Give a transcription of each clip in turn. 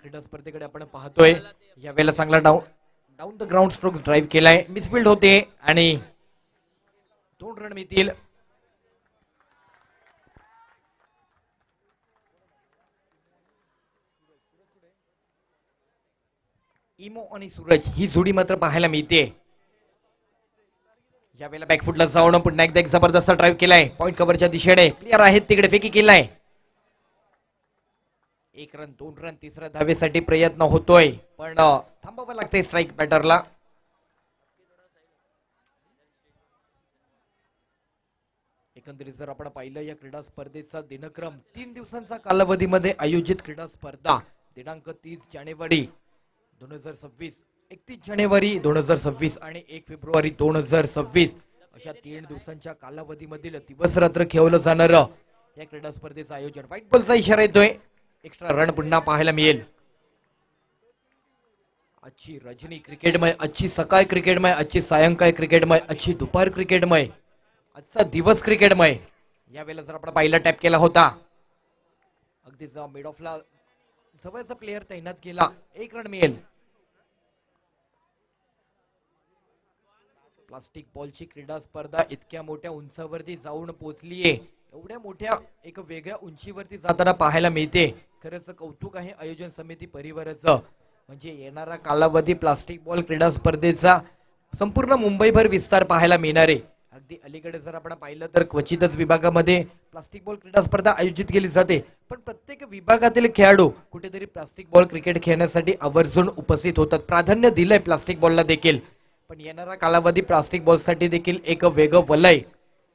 क्रीडा स्पर्धेकडे आपण पाहतोय. यावेळेला चांगला down the ground stroke drive केलाय, मिसफिल्ड होते आणि 2 रन मिळतील. इमो आणि सूरज ही जोडी मात्र पाहायला मिळते. यावेळेला बॅकफुटला जाऊन पुन्हा एकदा एक जबरदस्त ड्राईव्ह केलाय पॉइंट कव्हरच्या दिशेने. प्लेयर आहेत तिकडे, फेकी केलाय. 1 रन 2 रन, तिसऱ्या धावेसाठी प्रयत्न होतोय पण थांबावं लागतंय स्ट्राईक बॅटरला. एकंदरीत जर आपण पाहिलं या क्रीडा स्पर्धेचा दिनक्रम 3 दिवसांचा कालावधीमध्ये आयोजित क्रीडा स्पर्धा दिनांक 30 जानेवारी 2026, 31 जानेवारी 2026 आणि 1 फेब्रुवारी 2026 अशा 3 दिवसांच्या कालावधीमधील दिवस रात्र खेळवलं जाणार या क्रीडा स्पर्धेचं आयोजन. व्हाईट बॉलचा इशारा येतोय, एक्स्ट्रा रन पुन्हा पाहायला मिळेल. आजची रजनी क्रिकेटमय, आजची सकाळ क्रिकेटमय, आजची सायंकाळ क्रिकेटमय, आजची दुपार क्रिकेटमय, आजचा दिवस क्रिकेटमय. यावेळेला जर आपण पाहिला टॅप केला होता, अगदीच मिड ऑफला जवळचा प्लेअर तैनात केला, 1 रन मिळेल. प्लास्टिक बॉलची क्रीडा स्पर्धा इतक्या मोठ्या उंचावरती जाऊन पोहोचलीये, एवढ्या मोठ्या एक वेगळ्या उंचीवरती जाताना पाहायला मिळते. खरंच कौतुक आहे आयोजन समिती परिवाराचं. म्हणजे येणारा कालावधी प्लास्टिक बॉल क्रीडा स्पर्धेचा संपूर्ण मुंबईभर विस्तार पाहायला मिळणार आहे. अगदी अलीकडे जर आपण पाहिलं तर क्वचितच विभागामध्ये प्लास्टिक बॉल क्रीडा स्पर्धा आयोजित केली जाते, पण प्रत्येक विभागातील खेळाडू कुठेतरी प्लास्टिक बॉल क्रिकेट खेळण्यासाठी आवर्जून उपस्थित होतात. प्राधान्य दिलंय प्लास्टिक बॉलला देखील, पण येणारा कालावधी प्लास्टिक बॉलसाठी देखील एक वेगळं वलय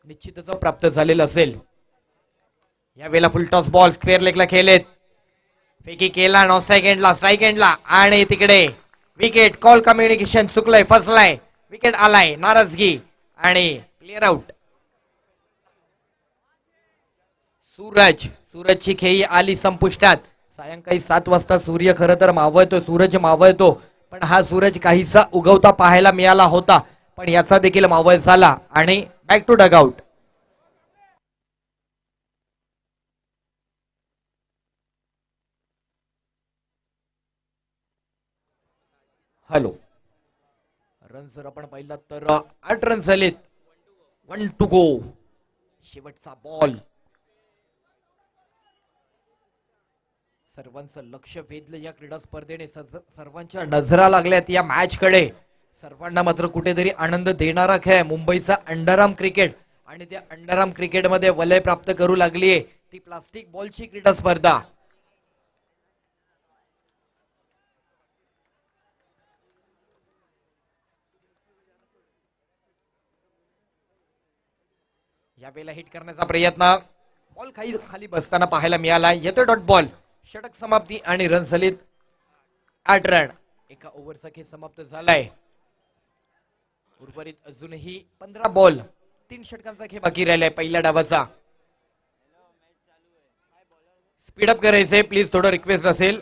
निश्चितच प्राप्त झालेलं असेल. यावेळेला फुल टॉस बॉल स्क्वेअर लेगला खेळलेत, फेकी केला नॉन स्ट्राईक एंडला, स्ट्राईक एंडला आणि तिकडे विकेट. कॉल कम्युनिकेशन चुकलंय, फसलाय, विकेट आलाय, नाराजगी आणि प्लेअर आउट. सूरजची खेळी आली संपुष्टात. सायंकाळी 7 वाजता सूर्य खरं तर मावळतो, सूरज मावळतो, पण हा सूरज काहीसा उगवता पाहायला मिळाला होता, पण याचा देखील मावळ झाला आणि back to dugout. Hello, run जर आपण पाहिला तर 8 रन झालेत, 1 टू गो. शेवटचा बॉल. सर्वांचं लक्ष वेधलं या क्रीडा स्पर्धेने, सर्वांच्या नजरा लागल्यात या मॅच कडे. सर्वांना मात्र कुठेतरी आनंद देणारा खेळ मुंबईचा अंडरआर्म क्रिकेट, आणि त्या अंडरआर्म क्रिकेटमध्ये वलय प्राप्त करू लागलीये ती प्लास्टिक बॉलची क्रीडा स्पर्धा. यावेळेला हिट करण्याचा प्रयत्न, बॉल खाली बसताना पाहायला मिळाला. येतो डॉट बॉल, षटक समाप्ती आणि रन झालीत 8 रन. एका ओव्हरचा खेळ समाप्त झालाय. उर्वरित अजूनही 15 बॉल, 3 षटकांचा खेळ बाकी राहिलाय पहिल्या डावाचा. स्पीडअप करायचंय प्लीज, थोडं रिक्वेस्ट असेल.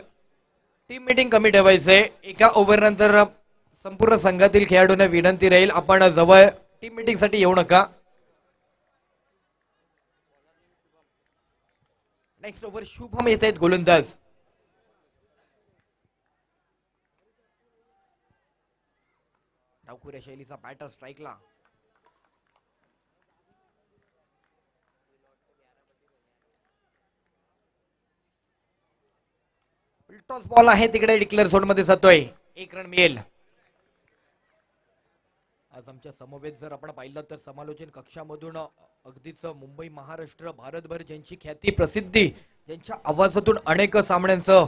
टीम मीटिंग कमी ठेवायचंय. एका ओव्हर नंतर संपूर्ण संघातील खेळाडूंना विनंती राहील, आपण जवळ टीम मीटिंग साठी येऊ नका. नेक्स्ट ओव्हर शुभम येत आहेत गोलंदाज. डावखुऱ्या शैलीचा बॅटर स्ट्राईकला. टॉस बॉल आहे तिकडे, डिक्लेअर झोन मध्ये जातोय, 1 रन मिळेल. आज आमच्या समवेत जर आपण पाहिलं तर समालोचन कक्षामधून अगदीच मुंबई, महाराष्ट्र, भारतभर ज्यांची ख्याती प्रसिद्धी, ज्यांच्या आवाजातून अनेक सामन्यांचं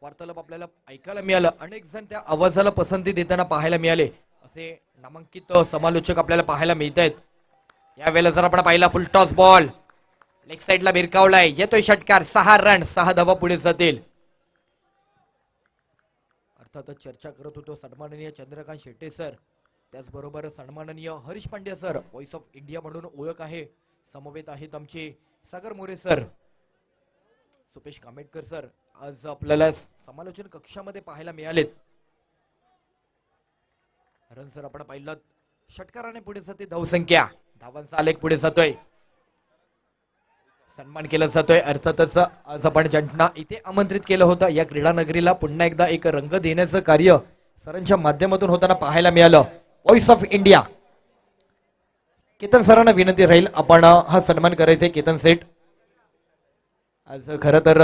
वार्तालाप आपल्याला ऐकायला मिळालं, अनेक जण त्या आवाजाला पसंती देताना पाहायला मिळाले, असे नामांकित समालोचक आपल्याला पाहायला मिळत आहेत. यावेळेला जर आपण पाहिला फुल टॉस बॉल लेग साइडला भिरकावलाय, येतोय षटकार, 6 रन, 6 धावा पुढे जातील. अर्थातच चर्चा करत होतो सन्माननीय चंद्रकांत शेट्टे सर, त्याचबरोबर सन्माननीय Harish Pandya sir, voice of India म्हणून ओळख आहे. समवेत आहेत आमचे सागर मोरे सर, सुपेश कामेटकर सर, आज आपल्याला समालोचन कक्षामध्ये पाहायला मिळालेत. रन जर आपण पाहिलं, षटकाराने पुढे जाते धावसंख्या, धावांचा आलेख पुढे जातोय. सन्मान केला जातोय. अर्थातच आज आपण ज्यांना इथे आमंत्रित केलं होतं या क्रीडा नगरीला पुन्हा एकदा एक रंग देण्याचं कार्य सरांच्या माध्यमातून होताना पाहायला मिळालं. व्हॉइस ऑफ इंडिया केतन सरांना विनंती राहील आपण हा सन्मान करायचे. केतन सेठ आज खरं तर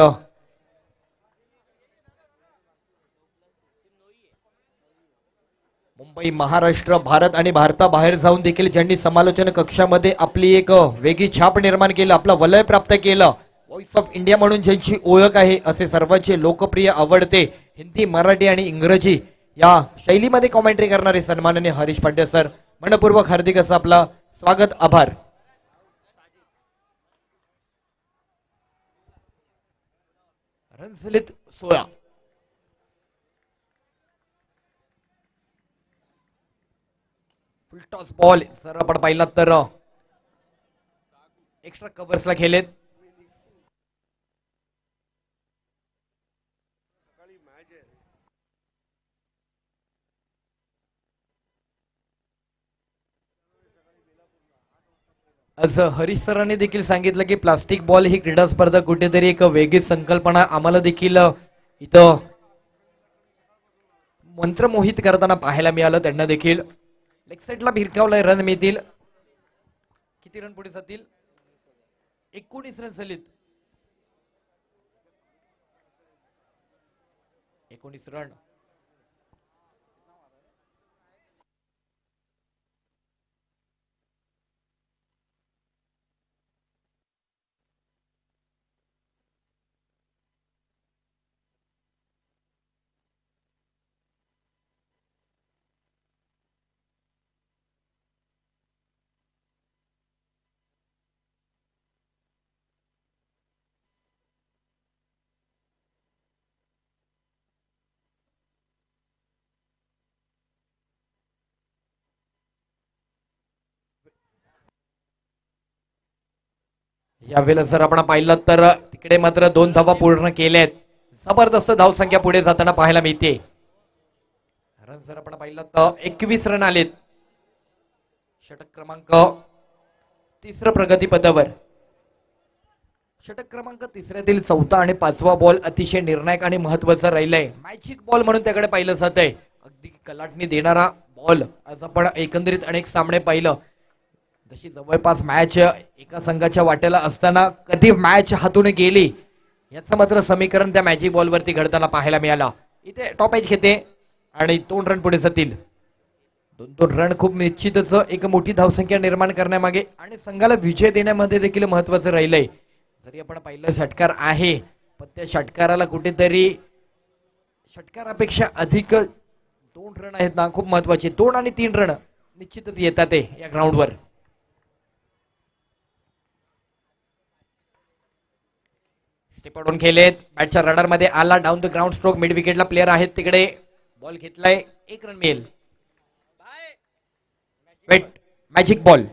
मुंबई, महाराष्ट्र, भारत आणि भारताबाहेर जाऊन देखील ज्यांनी समालोचन कक्षामध्ये आपली एक वेगळी छाप निर्माण केलं, आपलं वलय प्राप्त केलं, व्हॉइस ऑफ इंडिया म्हणून ज्यांची ओळख आहे, असे सर्वांचे लोकप्रिय आवडते हिंदी, मराठी आणि इंग्रजी या शैलीमध्ये कॉमेंट्री करणारे सन्माननीय हरीश पांड्या सर, मनपूर्वक हार्दिक असं आपला स्वागत, आभार. रणसलित 16 फुल टॉस बॉल सर आपण पाहिला तर एक्स्ट्रा कव्हर्सला खेळलेत. आज हरीश सरांनी देखील सांगितलं की प्लास्टिक बॉल ही क्रीडा स्पर्धा कुठेतरी एक वेगळी संकल्पना आम्हाला देखील इथं मंत्रमोहित करताना पाहायला मिळालं. त्यांना देखील लेग साइडला भिरकावलाय. रन मिळतील. किती रन पुढे जातील? 19 रन झालीत. 19 रन. यावेळेला जर आपण पाहिलं तर तिकडे मात्र 2 धावा पूर्ण केल्यात. जबरदस्त धावसंख्या पुढे जाताना पाहायला मिळते. रन जर आपण पाहिलं तर 21 रन आलेत. षटक क्रमांक 3 प्रगती पथावर. षटक क्रमांक 3 चौथा आणि 5वा बॉल अतिशय निर्णायक आणि महत्वाचा राहिलाय. मॅजिक बॉल म्हणून त्याकडे पाहिलं जात आहे. अगदी कलाटणी देणारा बॉल. आज आपण एकंदरीत अनेक सामने पाहिलं. जशी जवळपास मॅच एका संघाच्या वाट्याला असताना कधी मॅच हातून गेली याचं मात्र समीकरण त्या मॅजिक बॉल वरती घडताना पाहायला मिळाला. इथे टॉप एज घेते आणि 2 रन पुढे जातील. 2 रन खूप निश्चितच एक मोठी धावसंख्या निर्माण करण्यामागे आणि संघाला विजय देण्यामध्ये देखील महत्वाचं राहिलंय. जरी आपण पाहिलं षटकार आहे पण त्या षटकाराला कुठेतरी षटकारापेक्षा अधिक 2 रन आहेत ना खूप महत्वाचे. 2 आणि 3 रन निश्चितच येतात या ग्राउंडवर. पडून खेळलेत. बॅटच्या रडार मध्ये आला. Down the ground stroke. Mid विकेटला प्लेअर आहेत तिकडे. बॉल घेतलाय. 1 रन मिळेल. Wait. Magic ball.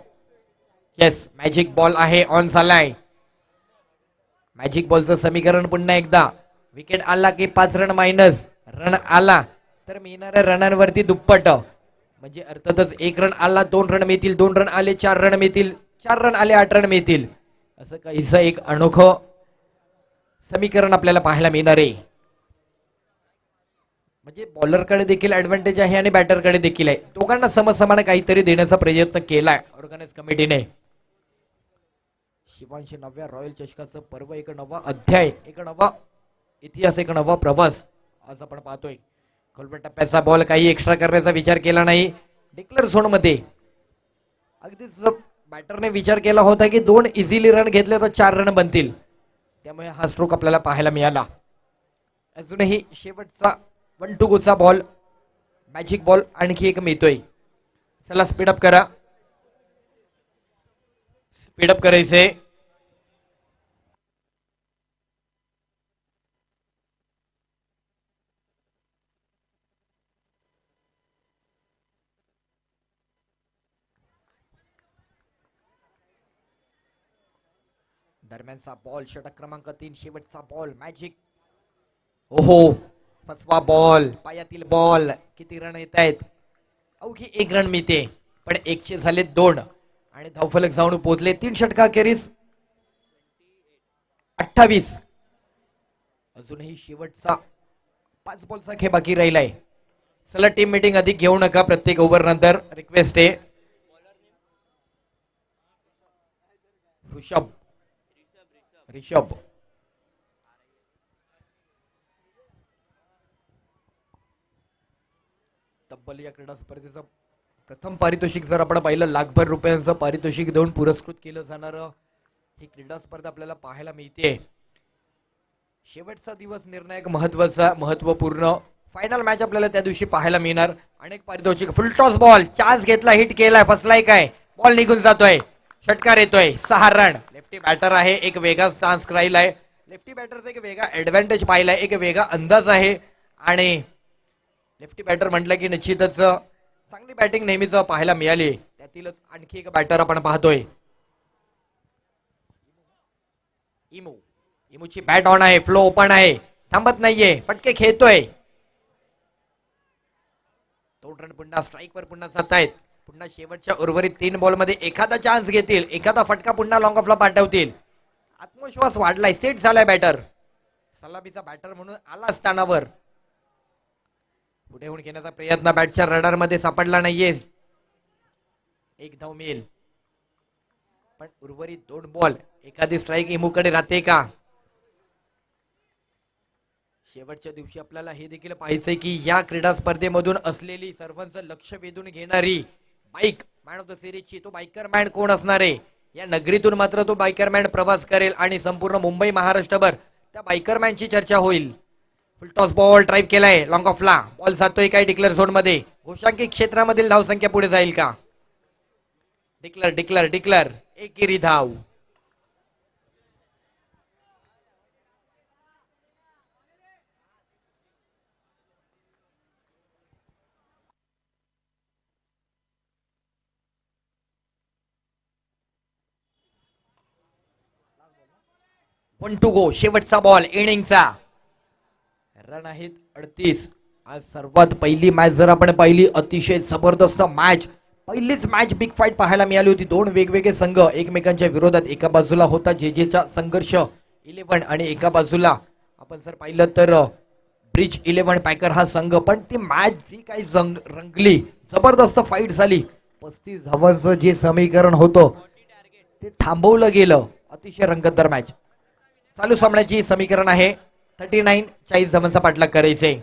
Yes magic ball आहे. ऑन झालाय. मॅजिक बॉलचं समीकरण पुन्हा एकदा. विकेट आला की 5 रन मायनस. रन आला तर मिळणाऱ्या रनांवरती दुप्पट. म्हणजे अर्थातच 1 रन आला 2 रन मिळतील. 2 रन आले 4 रन मिळतील. 4 रन आले 8 रन मिळतील. असं काहीसं एक अनोखं समीकरण आपल्याला पाहायला मिळणार आहे. म्हणजे बॉलरकडे देखील ऍडव्हान्टेज आहे आणि बॅटरकडे देखील आहे. दोघांना समसमान काहीतरी देण्याचा प्रयत्न केलाय ऑर्गनाइज कमिटीने. शिवांशी 9व्या रॉयल चषकाचं पर्व. एक नवा अध्याय. एक नवा इतिहास. एक नवा प्रवास आज आपण पाहतोय. खोलवर टप्प्याचा बॉल. काही एक्स्ट्रा करण्याचा विचार केला नाही. डिक्लेअर झोन मध्ये अगदीच बॅटरने विचार केला होता की 2 इझिली रन घेतले तर 4 रन बनतील. त्यामुळे हा स्ट्रोक आपल्याला पाहायला मिळाला. अजूनही शेवटचा 1 to go चा बॉल. मॅजिक बॉल आणखी एक मिळतोय. चला स्पीडअप करा. स्पीडअप करायचंय. दरम्यानचा बॉल. षटक क्रमांक 3 शेवटचा बॉल. मॅजिक. ओहो 5वा बॉल. पायातील बॉल. किती रन येत आहेत? अवघी 1 रन मिळते. पण 100 झाले 2 आणि धावफलक जाऊन पोहोचले. 3 षटकाखेरीज 28. अजूनही शेवटचा 5 बॉलचा खेळ बाकी राहिलाय. चला टीम मीटिंग अधिक घेऊ नका, प्रत्येक ओव्हर नंतर रिक्वेस्ट आहे. ऋषभ, ऋषभ, तब्बल या क्रीडा स्पर्धेचं प्रथम पारितोषिक जर आपण पाहिलं, लाखभर रुपयांचं पारितोषिक देऊन पुरस्कृत केलं जाणार ही क्रीडा स्पर्धा आपल्याला पाहायला मिळते. शेवटचा दिवस निर्णायक, महत्वाचा, महत्वपूर्ण फायनल मॅच आपल्याला त्या दिवशी पाहायला मिळणार. अनेक पारितोषिक. फुल टॉस बॉल, चान्स घेतला, हिट केलाय, फसलाय काय, बॉल निघून जातोय, षटकार येतोय, 6 रन. लेफ्टी बॅटर आहे, एक वेगळा चान्स राहिलाय. लेफ्टी बॅटरचा एक वेगळा ऍडव्हान्टेज पाहिलाय, एक वेगळा अंदाज आहे. आणि लेफ्टी बॅटर म्हटलं की निश्चितच चांगली बॅटिंग नेहमीच पाहायला मिळाली. त्यातीलच आणखी एक बॅटर आपण पाहतोय, इमू. इमूची बॅट ऑन आहे, फ्लो ओपन आहे, थांबत नाहीये, फटके खेळतोय. 2 रन पुन्हा स्ट्राईक वर पुन्हा जात आहेत. पुन्हा शेवटच्या उर्वरित 3 बॉल मध्ये एखादा चान्स घेतील, एखादा फटका पुन्हा लॉंग ऑफला पाठवतील. आत्मविश्वास वाढलाय, सेट झालाय बॅटर. सलामीचा बॅटर म्हणून आला स्थानावर. पुढे होऊन घेण्याचा प्रयत्न बॅटच्या रडार मध्ये सापडला नाहीये. एक धाव मिळेल, पण उर्वरित 2 बॉल, एखादी स्ट्राईक इमूकडे राहते का? शेवटच्या दिवशी आपल्याला हे देखील पाहायचंय की या क्रीडा स्पर्धेमधून असलेली सर्वांचं लक्ष वेधून घेणारी बाईक मॅन ऑफ द सिरीजची, तो बायकर मॅन कोण असणार आहे? या नगरीतून मात्र तो बायकर मॅन प्रवास करेल आणि संपूर्ण मुंबई महाराष्ट्रभर त्या बायकर मॅनची चर्चा होईल. फुल टॉस बॉल ड्राईव्ह केलाय, लॉंग ऑफला बॉल जातोय काय डिक्लेअर झोन मध्ये? घोषांकित क्षेत्रामधील धावसंख्या पुढे जाईल का? डिक्लेअर डिक्लेअर डिक्लेअर, एकेरी धाव. वन टू गो, शेवटचा बॉल इनिंगचा. रन आहेत 38. आज सर्वात पहिली मॅच जर आपण पाहिली, अतिशय जबरदस्त मॅच, पहिलीच मॅच बिग फाईट पाहायला मिळाली होती. 2 वेगवेगळे संघ एकमेकांच्या विरोधात. एका बाजूला होता जेजेचा संघर्ष 11 आणि एका बाजूला आपण जर पाहिलं तर ब्रिज 11 पॅकर हा संघ. पण ती मॅच जी काही रंगली, जबरदस्त फाईट झाली. 35 धावांचं जे समीकरण होतं ते थांबवलं गेलं. अतिशय रंगतदार मॅच. चालू सामन्याची समीकरण आहे 39, 40 धावांचा पाठलाग करायचे.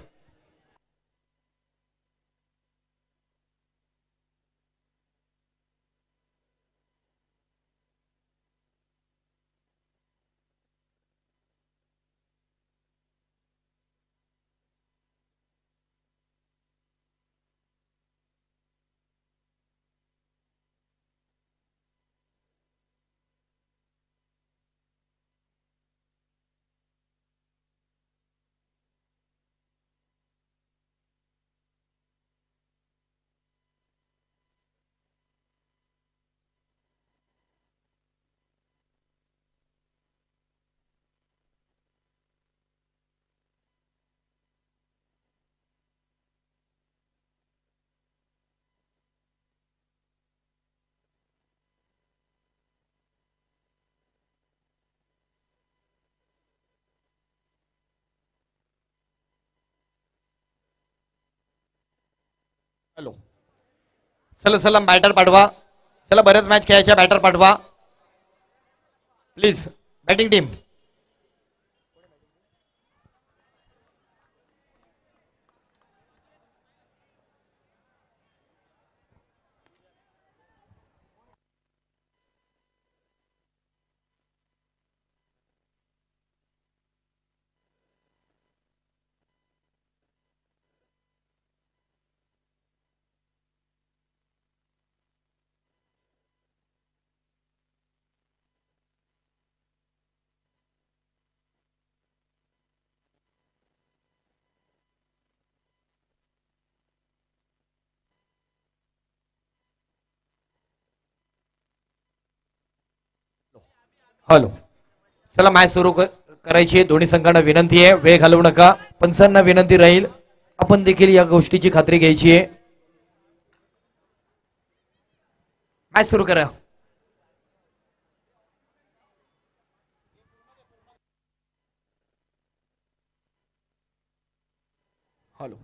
हॅलो, चला चला बॅटर पाठवा. चला बरेच मॅच खेळायच्या, बॅटर पाठवा प्लीज. Batting team. हॅलो, चला मॅच सुरू करायची आहे. दोन्ही संघांना विनंती आहे, वेळ घालवू नका. पंचांना विनंती राहील, आपण देखील या गोष्टीची खात्री घ्यायची आहे. मॅच सुरू करा. हॅलो.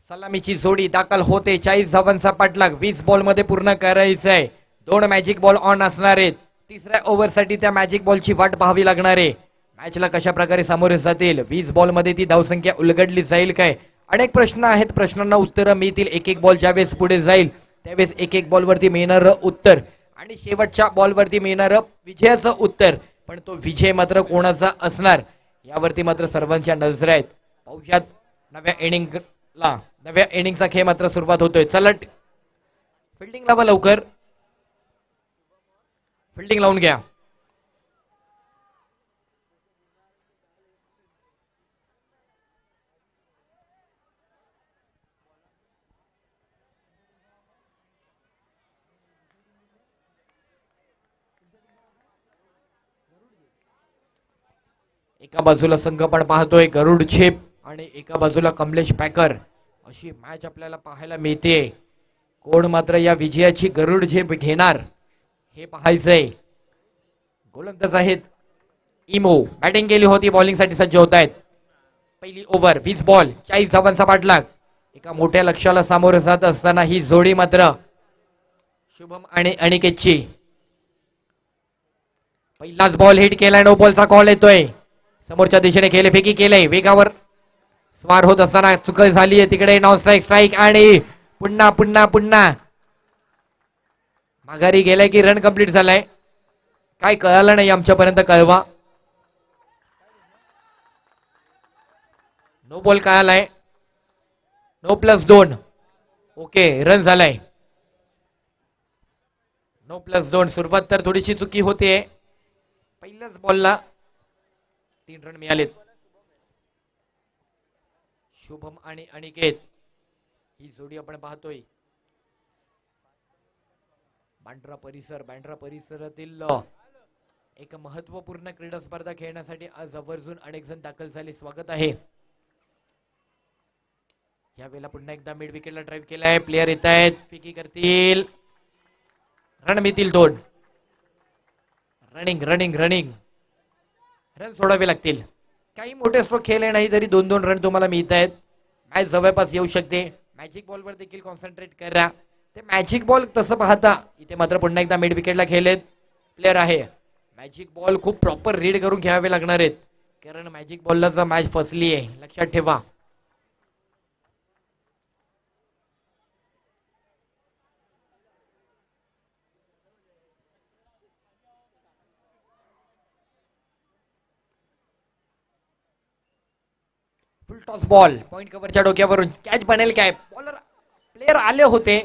सलामीची जोडी दाखल होते. 40 धावांचा पाठलाग 20 बॉल मध्ये पूर्ण करायचा आहे. 2 मॅजिक बॉल ऑन असणार आहेत. तिसऱ्या ओव्हरसाठी त्या मॅजिक बॉलची वाट पाहावी लागणार आहे. मॅचला कशा प्रकारे सामोरे जातील, 20 बॉल मध्ये ती धावसंख्या उलगडली जाईल काय, अनेक प्रश्न आहेत. प्रश्नांना उत्तरं मिळतील. एक एक बॉल ज्यावेळेस पुढे जाईल त्यावेळेस एक एक बॉल वरती मिळणार उत्तर आणि शेवटच्या बॉल वरती मिळणार विजयाचं उत्तर. पण तो विजय मात्र कोणाचा असणार यावरती मात्र सर्वांच्या नजर आहेत. पाहूयात नव्या इनिंगचा खेळ मात्र सुरुवात होतोय. चलट फिल्डिंग लावा लवकर, फिल्डिंग लावून घ्या. एका बाजूला संघ पण पाहतोय गरुड झेप आणि एका बाजूला कमलेश पॅकर. अशी मॅच आपल्याला पाहायला मिळते. कोण मात्र या विजयाची गरुड झेप घेणार हे पाहायचंय. गोलंदाज आहेत इमो. बॅटिंग केली होती, बॉलिंग साठी सज्ज होत आहेत. पहिली ओव्हर 20 बॉल 40 धावांचा पाठलाग. एका मोठ्या लक्ष्याला सामोरं जात असताना ही जोडी मात्र शुभम आणि अनिकेतची. पहिलाच बॉल हिट केलाय. नो बॉलचा कॉल येतोय. समोरच्या दिशेने खेळ फेकी केलंय. वेगावर स्वार होत असताना चुक झालीय तिकडे. नॉन स्ट्राईक स्ट्राईक आणि पुन्हा पुन्हा पुन्हा माघारी गेलाय की रन कंप्लीट झालाय काय कळालं नाही आमच्यापर्यंत. कळवा. नो बॉल कळालाय. नो +2. ओके रन झालाय. नो +2. सुरुवात तर थोडीशी चुकी होते. पहिल्याच बॉलला 3 रन मिळालेत. शुभम आणि अनिकेत ही जोडी आपण पाहतोय. बांद्रा परिसरातील एक महत्वपूर्ण क्रीडा स्पर्धा खेळण्यासाठी आज आवर्जून अनेक जण दाखल झाले. स्वागत आहे. यावेळेला पुन्हा एकदा मिड विकेटला ड्राईव्ह केलाय. प्लेयर येत आहेत, फिकी करतील, रन मिळतील 2. रनिंग रनिंग रनिंग रन सोडावे लागतील. काही मोठे स्ट्रोक खेळले नाही तरी 2-2 रन तुम्हाला मिळत आहेत. मॅच जवळपास येऊ शकते. मॅजिक बॉलवर देखील कॉन्सन्ट्रेट करा. ते मॅजिक बॉल तसं पाहता इथे मात्र पुन्हा एकदा मिड विकेटला खेळलेत प्लेयर आहे. मॅजिक बॉल खूप प्रॉपर रीड करून खेळावे लागणार आहेत कारण मॅजिक बॉलला जर मॅच फसली आहे लक्षात ठेवा. फुल टॉस बॉल पॉइंट कव्हरच्या डोक्यावरून कॅच बनेल काय. बॉलर प्लेयर आले होते.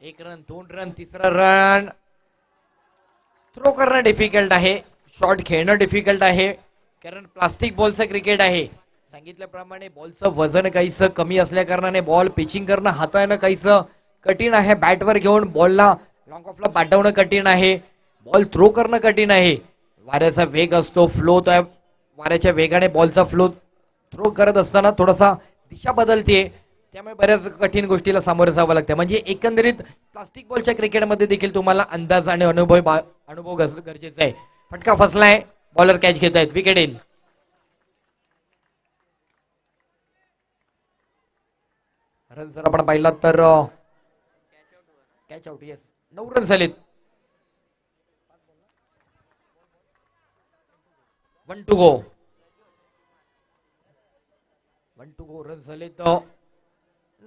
1 रन 2 रन 3रा रन. थ्रो करणं डिफिकल्ट आहे. शॉट खेळणं डिफिकल्ट आहे कारण प्लास्टिक बॉलचं क्रिकेट आहे. सांगितल्याप्रमाणे बॉलचं वजन काहीसं कमी असल्या कारणाने बॉल पिचिंग करणं हाताळणं काहीसं कठीण आहे. बॅटवर घेऊन बॉलला लॉंग ऑफला पाठवणं कठीण आहे. बॉल थ्रो करणं कठीण आहे. वाऱ्याचा वेग असतो, फ्लो. त्या वाऱ्याच्या वेगाने बॉलचा फ्लो थ्रो करत असताना थोडासा दिशा बदलते. त्यामुळे बऱ्याच कठीण गोष्टीला सामोरं जावं लागतं. म्हणजे एकंदरीत प्लास्टिक बॉलच्या क्रिकेटमध्ये देखील तुम्हाला अंदाज आणि अनुभव गरजेचा आहे. फटका फसलाय. बॉलर कॅच घेत आहेत. विकेट येईल. रन जर आपण पाहिला तर कॅच आउट. येस 9 रन झालेत. 1 to go. 1 to go run झाले तर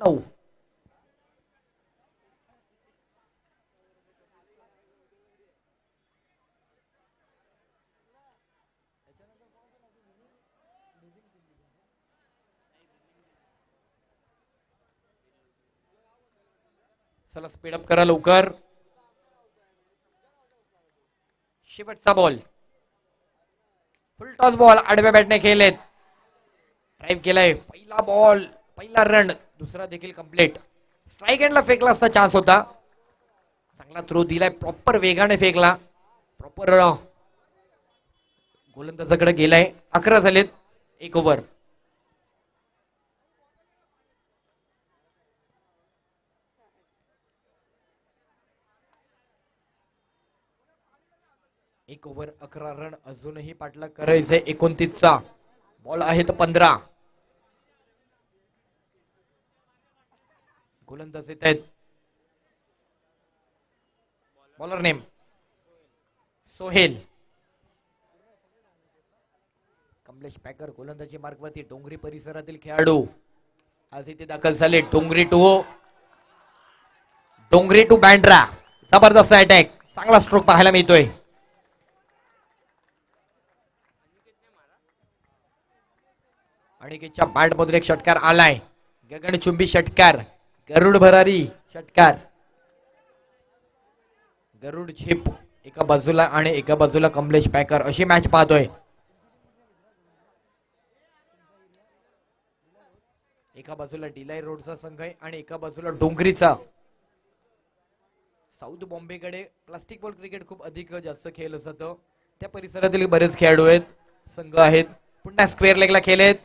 9. चला स्पीडअप करा लवकर. शेवटचा बॉल फुल टॉस बॉल आडव्या बॅटने खेळलेत. ड्राईव्ह केलाय. पहिला बॉल पहिला रन. दुसरा देखील कंप्लीट. स्ट्राईक एंडला फेकला असता चान्स होता. चांगला थ्रो दिलाय. प्रॉपर वेगाने फेकला. प्रॉपर गोलंदाजाकडे गेलाय. 11 झालेत. 1 ओव्हर. एक ओव्हर 11 रन. अजूनही पाठलाग करायचंय. 29चा बॉल आहे तर 15. गोलंदाज येत आहेत. Bowler name Sohail. Kamlesh Packer गोलंदाजी मार्गवरती. डोंगरी परिसरातील खेळाडू आज इथे दाखल झाले. डोंगरी टू बँड्रा. जबरदस्त अटॅक, चांगला स्ट्रोक पाहायला मिळतोय. अनिकेतच्या बॅट मधून एक षटकार आलाय. गगनचुंबी षटकार, गरुड भरारी षटकार. गरुड झेप एका बाजूला आणि एका बाजूला कमलेश पॅकर, अशी मॅच पाहतोय. एका बाजूला डिलाई रोडचा संघ आहे आणि एका बाजूला डोंगरीचा. साऊथ बॉम्बेकडे प्लास्टिक बॉल क्रिकेट खूप अधिक जास्त खेळलं जातं. त्या परिसरातील बरेच खेळाडू आहेत, संघ आहेत. पुन्हा स्क्वेअर लेगला खेळलेत.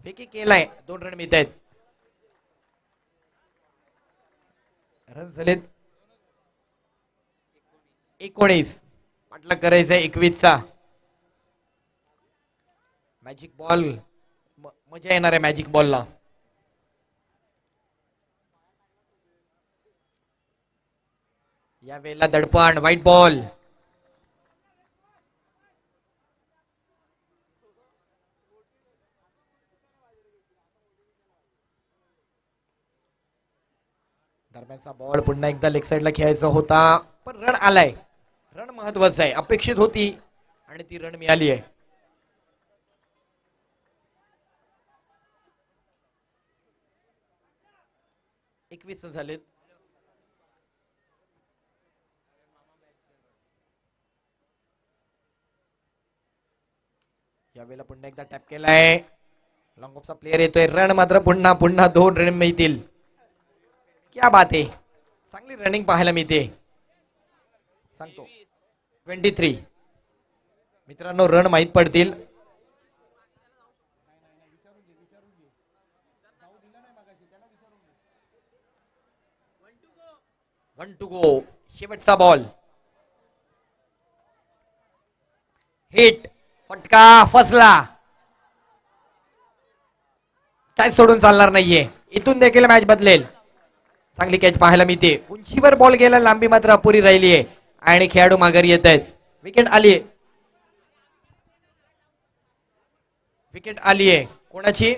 फेकी केलाय, 2 रन मिळत आहेत. रन झालेत 19. पाठलाग करायचंय 21चा. मॅजिक बॉल, मजा येणार आहे मॅजिक बॉलला. या वेळेला दडपण, व्हाईट बॉल. दरम्यानचा बॉल पुन्हा एकदा लेग साइडला खेळायचा होता, पण रन आलाय. रन महत्वाचं आहे, अपेक्षित होती आणि ती रन मिळाली आहे. एकवीस झालेत. यावेळेला पुन्हा एकदा टॅप केलाय. लॉंग ऑफचा प्लेअर येतोय. रन मात्र पुन्हा 2 रन मिळतील. क्या बात आहे, चांगली रनिंग पाहायला मिळते. सांगतो 23. मित्रांनो, रन माहीत पडतील. One two go. शेवटचा बॉल. हिट, फटका, फसला. काय सोडून चालणार नाहीये. इथून देखील मॅच बदलेल. चांगली कॅच पाहायला मिळते. उंचीवर बॉल गेला, लांबी मात्र अपुरी राहिली आहे आणि खेळाडू माघारी येत आहेत. विकेट आली. विकेट आली आहे. कोणाची?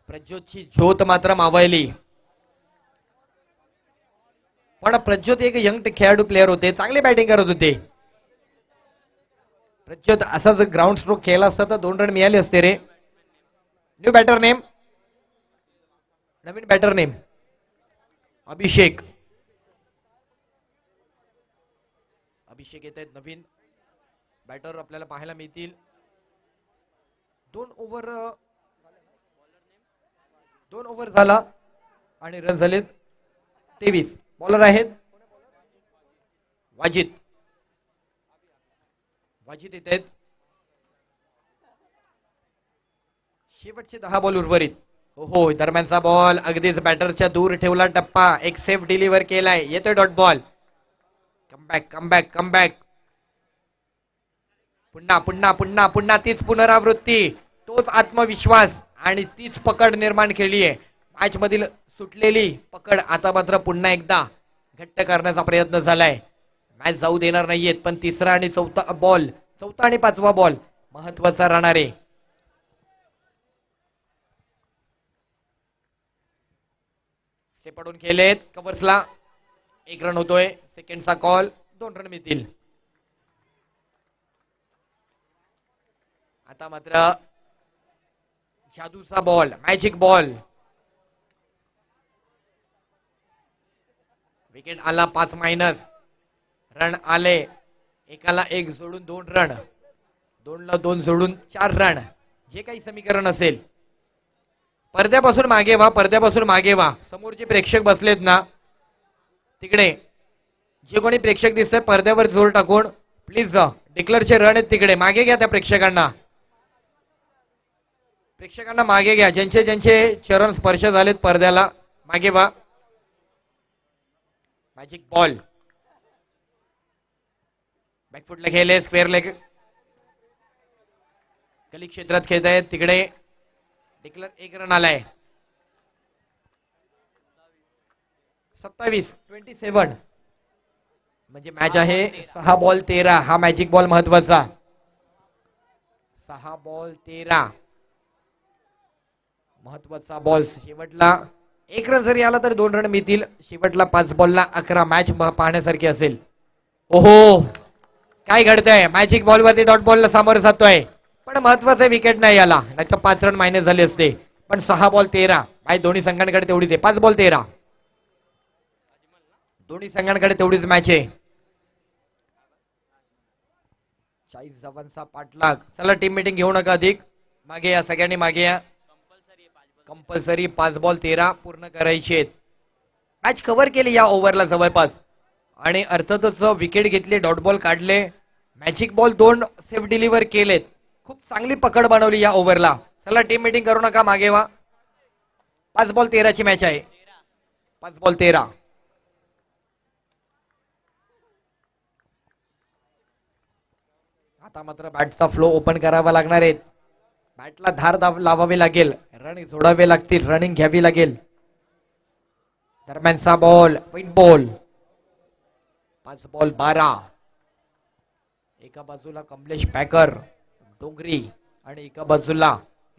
प्रज्योतची ज्योत मात्र मावळली. पण प्रज्योत एक यंग खेळाडू प्लेअर होते, चांगले बॅटिंग करत होते. प्रज्योत असाच ग्राउंड स्ट्रोक खेळला असता तर 2 रन मिळाले असते रे. न्यू बॅटर नेम, नवीन बॅटर नेम अभिषेक. अभिषेक येत आहेत. नवीन बॅटर आपल्याला पाहायला मिळतील. 2 ओव्हर झाला आणि रन झालेत 23. बॉलर आहेत वाजिद येत आहेत. शेवटचे 10 बॉल उर्वरित. हो, दरम्यानचा बॉल अगदीच बॅटरच्या दूर ठेवला टप्पा. एक सेफ डिलिव्हर केलाय. येतोय डॉट बॉल. कमबॅक. पुन्हा तीच पुनरावृत्ती, तोच आत्मविश्वास आणि तीच पकड निर्माण केली आहे. मॅच मधील सुटलेली पकड आता मात्र पुन्हा एकदा घट्ट करण्याचा प्रयत्न झालाय. मॅच जाऊ देणार नाहीयेत, पण तिसरा आणि चौथा आणि 5वा बॉल महत्वाचा राहणार आहे. पडून खेळलेत कव्हर्सला. 1 रन होतोय. सेकंडचा कॉल, 2 रन मिळतील. आता मात्र जादूचा बॉल, मॅजिक बॉल. विकेट आला 5-. रन आले. एकाला 1 जोडून 2 रन, 2ला 2 जोडून 4 रन, जे काही समीकरण असेल. पडद्यापासून मागे व्हा. समोर जे प्रेक्षक बसलेत ना तिकडे, जे कोणी प्रेक्षक दिसतंय पडद्यावर जोर टाकून प्लीज जा. डिक्लेअरचे रन आहेत तिकडे, मागे घ्या. त्या प्रेक्षकांना मागे घ्या. ज्यांचे चरण स्पर्श झालेत पडद्याला, मागे व्हा. मॅजिक बॉल बॅकफुटला खेळले. Square leg. गली क्षेत्रात खेळत आहेत तिकडे डिक्लेअर 1 रन आलाय. 27 म्हणजे मॅच आहे 6 बॉल 13. हा मॅजिक बॉल महत्वाचा. 6 बॉल 13 महत्वाचा बॉल. शेवटला 1 रन जरी आला तर 2 रन मिळतील. शेवटला 5 बॉलला 11. मॅच पाहण्यासारखी असेल. ओहो काय घडतंय. मॅजिक बॉल वरती डॉट बॉलला सामोरं जातोय पण महत्वाचं विकेट नाही आला नाही तर 5 रन मायनस झाले असते. पण 6 बॉल 13 मॅच दोन्ही संघांकडे तेवढीच आहे. 5 बॉल 13 दोन्ही संघांकडे तेवढीच मॅच आहे. 40 धावांचा पाठलाग. चला टीम मीटिंग घेऊ नका अधिक. मागे या सगळ्यांनी मागे या. कंपल्सरी 5 बॉल 13 पूर्ण करायचे आहेत. मॅच कव्हर केली या ओव्हरला जवळपास आणि अर्थातच विकेट घेतली डॉट बॉल काढले. मॅजिक बॉल 2 सेफ डिलिव्हर केलेत. खूप चांगली पकड बनवली या ओव्हरला. चला टीम मीटिंग करू नका मागे वा. 5 बॉल 13 ची मॅच आहे. 5 बॉल 13. आता मात्र बॅटचा फ्लो ओपन करावा लागणार आहे. बॅटला धार लावावी लागेल. रन जोडावे लागतील. रनिंग घ्यावी लागेल. दरम्यानचा बॉल वाईट बॉल. 5 बॉल 12. एका बाजूला कमलेश पॅकर डोंगरी आणि एका बाजूला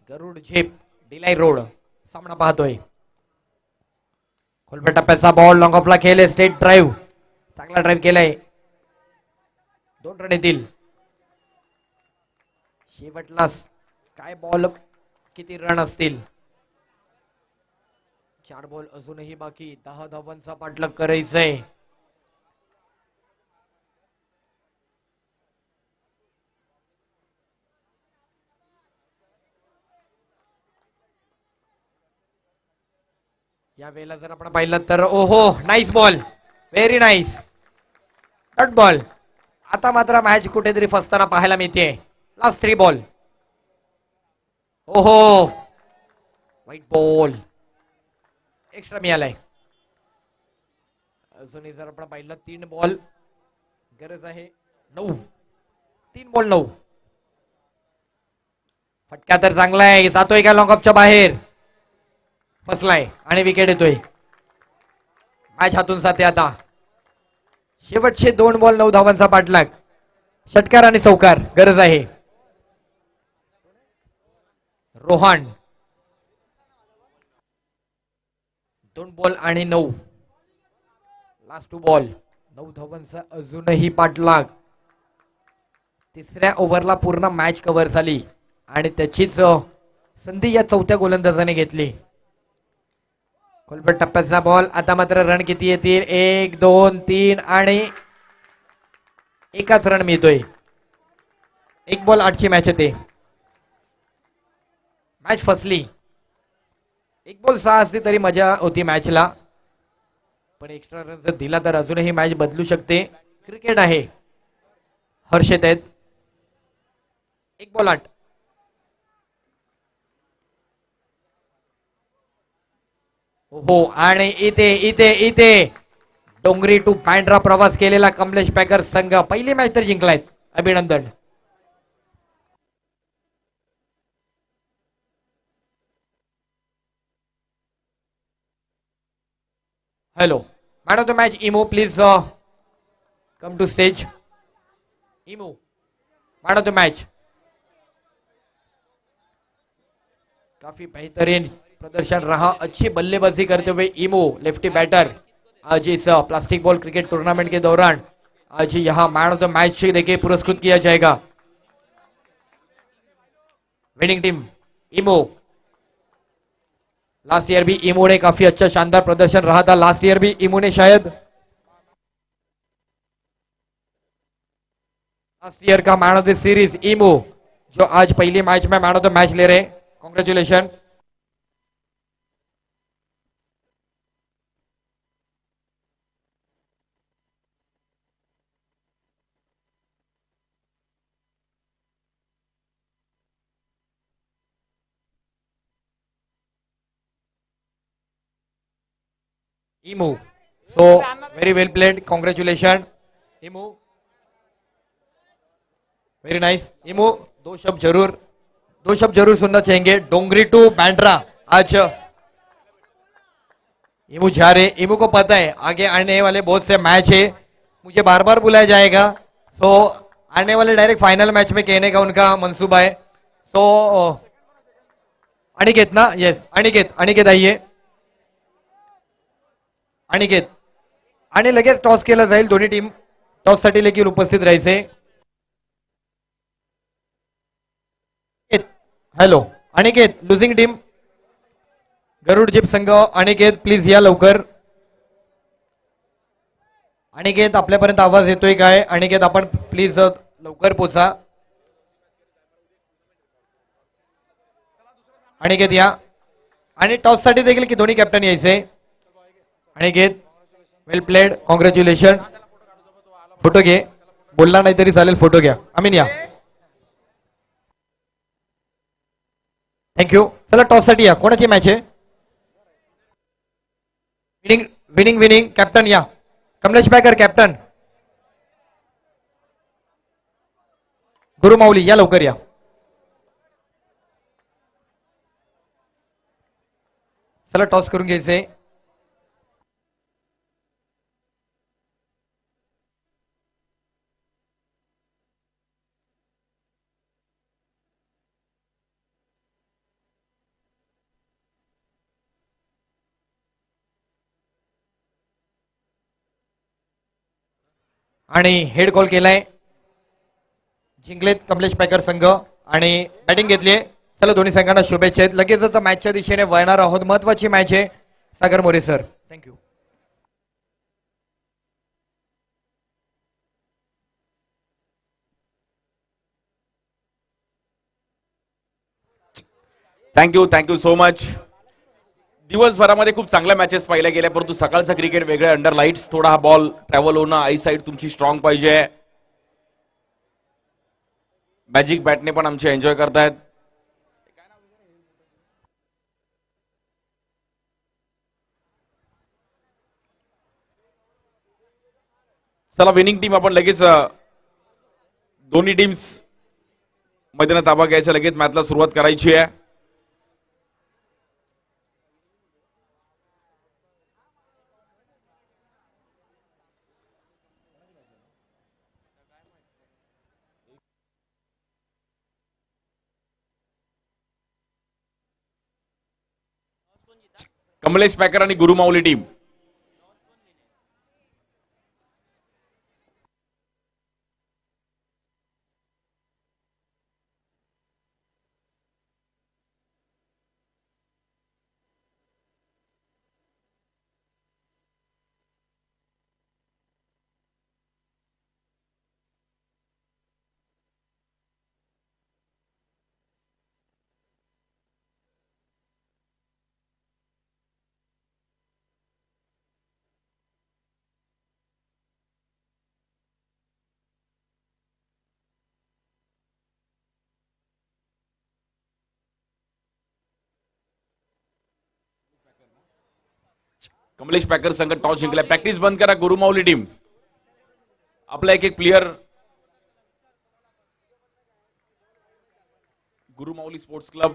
गरुड झेप डिलाई रोड सामना पाहतोय. खोलब्या टप्प्याचा बॉल लॉंग ऑफला खेळले. स्टेट ड्राईव्ह चांगला ड्राईव्ह केलाय. 2 रन येतील. शेवटला काय बॉल किती रन असतील. 4 बॉल अजूनही बाकी. 10 धावांचा पाठलाग करायचंय. या वेळेला जर आपण पाहिलं तर ओहो nice ball. Very nice dot ball. आता मात्र मॅच कुठेतरी फसताना पाहायला मिळते. Last 3 ball. ओहो वाईट बॉल. एक्स्ट्रा मिळालाय. अजूनही जर आपण पाहिलं 3 बॉल गरज आहे. 9 3 बॉल 9. फटका तर चांगला आहे. जातोय का लॉंग ऑफच्या बाहेर. फसलाय आणि विकेट येतोय. मॅच हातून जाते आता. शेवटचे 2 बॉल 9 धावांचा पाठलाग. षटकार आणि चौकार गरज आहे. रोहन 2 बॉल आणि 9. लास्ट 2 बॉल 9 धावांचा अजूनही पाठलाग. तिसऱ्या ओव्हरला पूर्ण मॅच कव्हर झाली आणि त्याचीच संधी या चौथ्या गोलंदाजाने घेतली. खोलपट टप्प्याचा बॉल. आता मात्र रन किती येतील. 1 2 3 आणि एकाच रन मिळतोय. 1 बॉल 8 ची मॅच होते. मॅच फसली. 1 बॉल 6 असली तरी मजा होती मॅचला पण एक्स्ट्रा रन जर दिला तर अजूनही मॅच बदलू शकते. क्रिकेट आहे. हर्षित आहेत. 1 बॉल 8. हो आणि इथे इथे इथे डोंगरी टू बँड्रा प्रवास केलेला कमलेश पॅकर संघ पहिली मॅच तर जिंकलायत. अभिनंदन. Hello man of the match इमो प्लीज कम टू स्टेज. इमो मॅन ऑफ द मॅच. काफी बेहतरीन प्रदर्शन रहा. अच्छी बल्लेबाजी करते हुए इमो लेफ्टी बैटर आज इस प्लास्टिक बॉल क्रिकेट टूर्नामेंट के दौरान आज यहाँ मैन ऑफ द मैच से देके पुरस्कृत किया जाएगा. विनिंग टीम इमो. लास्ट ईयर भी इमो ने काफी अच्छा शानदार प्रदर्शन रहा था. लास्ट ईयर भी इमो ने शायद लास्ट ईयर का मैन ऑफ द सीरीज इमो जो आज पहली मैच में मैन ऑफ द मैच ले रहे. कॉन्ग्रेचुलेशन. इमो सो वेरी वेल प्लेड. कॉन्ग्रेचुलेशन इमो. वेरी नाइस इमो. 2 शब्द जरूर दो शब्द जरूर सुनना चाहेंगे। डोंगरी टू बैंड्रा आज इमू जा रहे, इमू को पता है आगे आने वाले बहुत से मैच है, मुझे बार बार बुलाया जाएगा। सो आने वाले डायरेक्ट फाइनल मैच में कहने का उनका मंसूबा है। सो अनिकेत ना, यस अनिकेत, अनिकेत आइए अनिकेत। आणि लगेच टॉस केला जाईल, दोन्ही टीम टॉस साठी देखील उपस्थित राहायचे। हॅलो अनिकेत, लुझिंग टीम गरुड जीप संघ, अनिकेत प्लीज या लवकर। अनिकेत आपल्यापर्यंत आवाज येतोय काय? अनिकेत आपण प्लीज लवकर पोचा। अनिकेत या, आणि टॉस साठी देखील की दोन्ही कॅप्टन यायचे। अनिकेत वेल प्लेड, कॉंग्रॅच्युलेशन। फोटो घे, बोलला नाही तरी चालेल, फोटो घ्या। अमीन या, थँक्यू। चला टॉस साठी या, कोणाची मॅच आहे? विनिंग विनिंग विनिंग कॅप्टन या, कमलेश पॅकर कॅप्टन। गुरुमाऊली या लवकर या। चला टॉस करून घ्यायचे। आणि हेड कॉल केलाय, जिंकलेत कमलेश पॅकर संघ आणि बॅटिंग घेतलीये। चला दोन्ही संघांना शुभेच्छा आहेत। लगेचच मॅचच्या दिशेने वळणार आहोत, महत्वाची मॅच आहे। Sagar More sir, thank you. Thank you so much. दिवसभरामध्ये खूप चांगल्या मॅचेस पाहिल्या गेल्या, परंतु सकाळचं क्रिकेट वेगळे, अंडर लाईट्स थोडा हा बॉल ट्रॅव्हल होणं, आई साईड तुमची स्ट्रॉंग पाहिजे। मॅजिक बॅटने पण आमचे एन्जॉय करतायत। चला विनिंग टीम आपण लगेच, दोन्ही टीम्स मैदानात ताबा घ्यायचा, लगेच मॅचला सुरुवात करायची आहे। कमलेश पॅकर आणि गुरुमाऊली टीम, कमलेश पॅकर संघ टॉस जिंकला। प्रॅक्टिस बंद करा गुरुमाऊली टीम। आपला एक एक प्लेयर गुरुमाऊली स्पोर्ट्स क्लब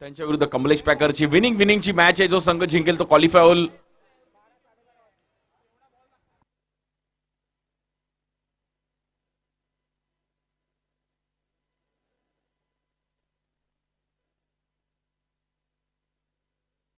त्यांच्या विरुद्ध कमलेश पॅकरची विनिंगची मॅच आहे। जो संघ जिंकेल तो क्वालिफाय होईल